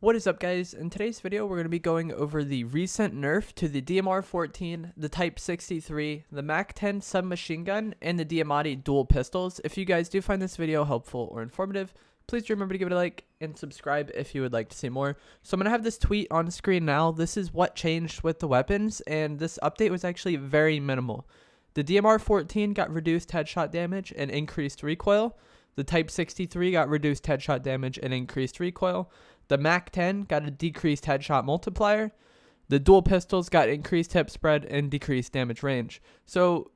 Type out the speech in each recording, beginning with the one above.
What is up, guys? In today's video we're going to be going over the recent nerf to the DMR-14, the Type 63, the Mac-10 submachine gun, and the Diamatti dual pistols. If you guys do find this video helpful or informative, please remember to give it a like and subscribe if you would like to see more. So I'm going to have this tweet on screen now. This is what changed with the weapons, and this update was actually very minimal. The DMR-14 got reduced headshot damage and increased recoil. The Type 63 got reduced headshot damage and increased recoil. The Mac-10 got a decreased headshot multiplier. The dual pistols got increased hip spread and decreased damage range. So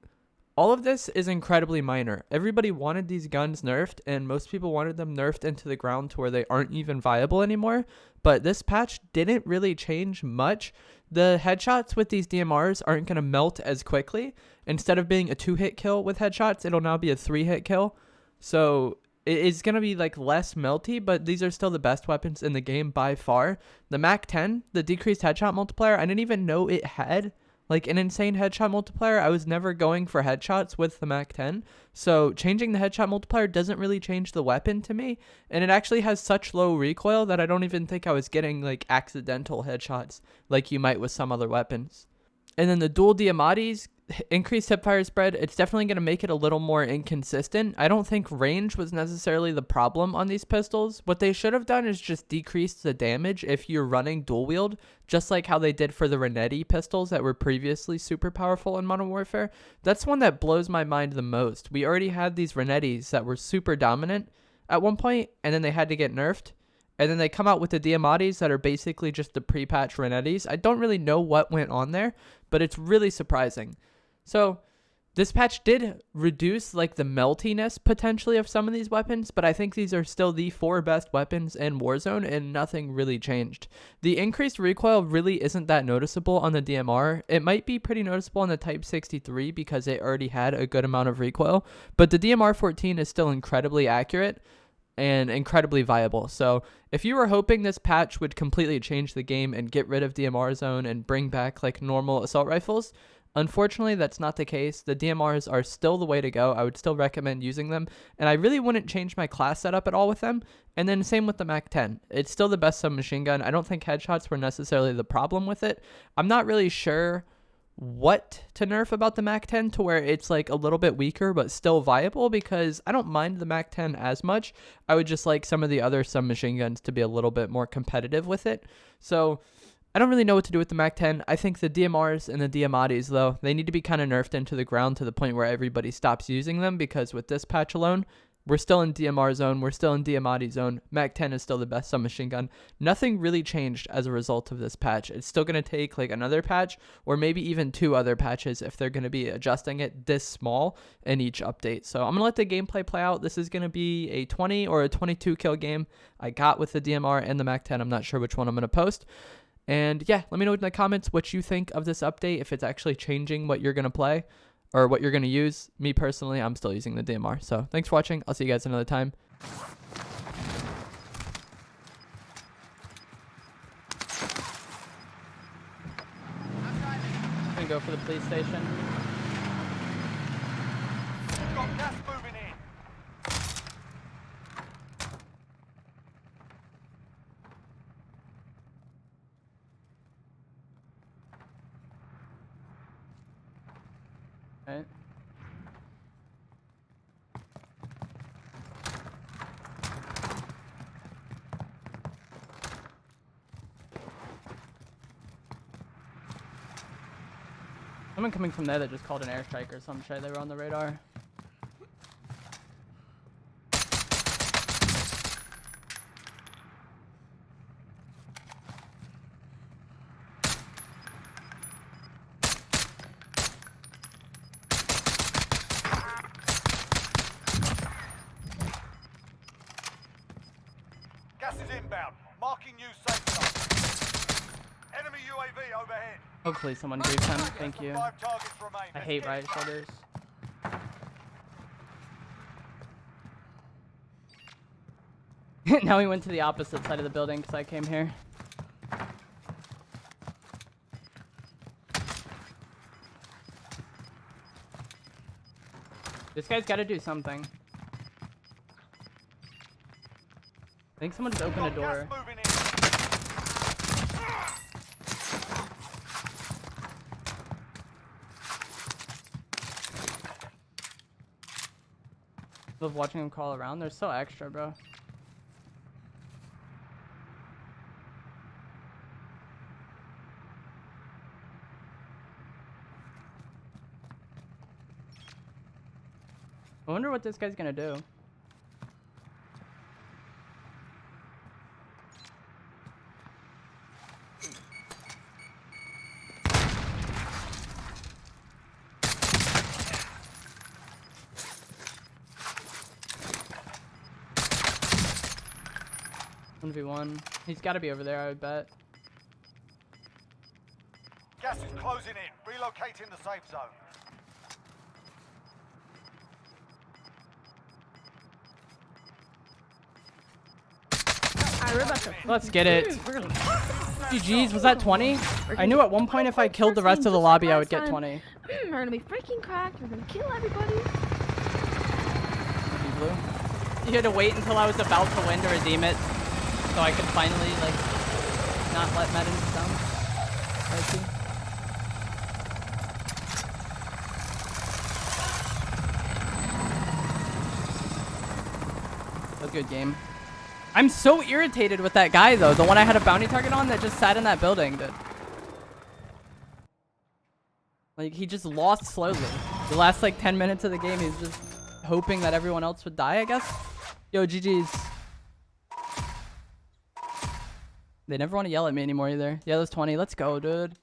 all of this is incredibly minor. Everybody wanted these guns nerfed, and most people wanted them nerfed into the ground to where they aren't even viable anymore. But this patch didn't really change much. The headshots with these DMRs aren't going to melt as quickly. Instead of being a 2-hit kill with headshots, it'll now be a 3-hit kill. So it is going to be like less melty, but these are still the best weapons in the game by far. The Mac-10, the decreased headshot multiplier, I didn't even know it had like an insane headshot multiplier. I was never going for headshots with the Mac-10. So changing the headshot multiplier doesn't really change the weapon to me. And it actually has such low recoil that I don't even think I was getting like accidental headshots like you might with some other weapons. And then the Dual Diamattis, increased hipfire spread, it's definitely going to make it a little more inconsistent. I don't think range was necessarily the problem on these pistols. What they should have done is just decrease the damage if you're running dual wield, just like how they did for the Renetti pistols that were previously super powerful in Modern Warfare. That's one that blows my mind the most. We already had these Renettis that were super dominant at one point, and then they had to get nerfed. And then they come out with the Diamattis that are basically just the pre-patch Renettis. I don't really know what went on there, but it's really surprising. So this patch did reduce like the meltiness potentially of some of these weapons, but I think these are still the 4 best weapons in Warzone and nothing really changed. The increased recoil really isn't that noticeable on the DMR. It might be pretty noticeable on the Type 63 because it already had a good amount of recoil, but the DMR-14 is still incredibly accurate and incredibly viable. So if you were hoping this patch would completely change the game and get rid of DMR zone and bring back like normal assault rifles, unfortunately that's not the case. The DMRs are still the way to go. I would still recommend using them, and I really wouldn't change my class setup at all with them. And then same with the Mac-10. It's still the best submachine gun. I don't think headshots were necessarily the problem with it. I'm not really sure what to nerf about the Mac-10 to where it's like a little bit weaker but still viable, because I don't mind the Mac-10 as much. I would just like some of the other submachine guns to be a little bit more competitive with it. So I don't really know what to do with the Mac-10. I think the DMRs and the Diamattis, though, they need to be kind of nerfed into the ground to the point where everybody stops using them, because with this patch alone, we're still in DMR zone, we're still in Diamatti zone. Mac-10 is still the best submachine gun. Nothing really changed as a result of this patch. It's still going to take like another patch or maybe even 2 other patches if they're going to be adjusting it this small in each update. So I'm going to let the gameplay play out. This is going to be a 20 or a 22 kill game I got with the DMR and the Mac-10. I'm not sure which one I'm going to post. And yeah, let me know in the comments what you think of this update, if it's actually changing what you're going to play or what you're going to use. Me personally, I'm still using the DMR. So thanks for watching. I'll see you guys another time. I'm going to go for the police station. Got gas moving in. Right. Someone coming from there that just called an airstrike or some shit. They were on the radar. Gas is inbound. Marking you safe zone. Enemy UAV overhead. Hopefully someone griefed him. Thank you. 5 targets remain. I hate riot shoulders. Now we went to the opposite side of the building because I came here. This guy's got to do something. I think someone just opened a door. Gas moving in. Love watching them crawl around. They're so extra, bro. I wonder what this guy's gonna do. One v one. He's got to be over there, I would bet. Gas is closing in. Relocating the safe zone. Alright, we're about to. Let's get it. We're gonna. GG's, was that 20? I knew at one point if I killed the rest of the lobby, I would get 20. We're gonna be freaking cracked. We're gonna kill everybody. You had to wait until I was about to win to redeem it, so I could finally, like, not let Medins down. I see. That was a good game. I'm so irritated with that guy, though. The one I had a bounty target on that just sat in that building, dude. Like, he just lost slowly. The last, like, 10 minutes of the game, he's just hoping that everyone else would die, I guess. Yo, GG's. They never want to yell at me anymore either. Yeah, that's 20. Let's go, dude.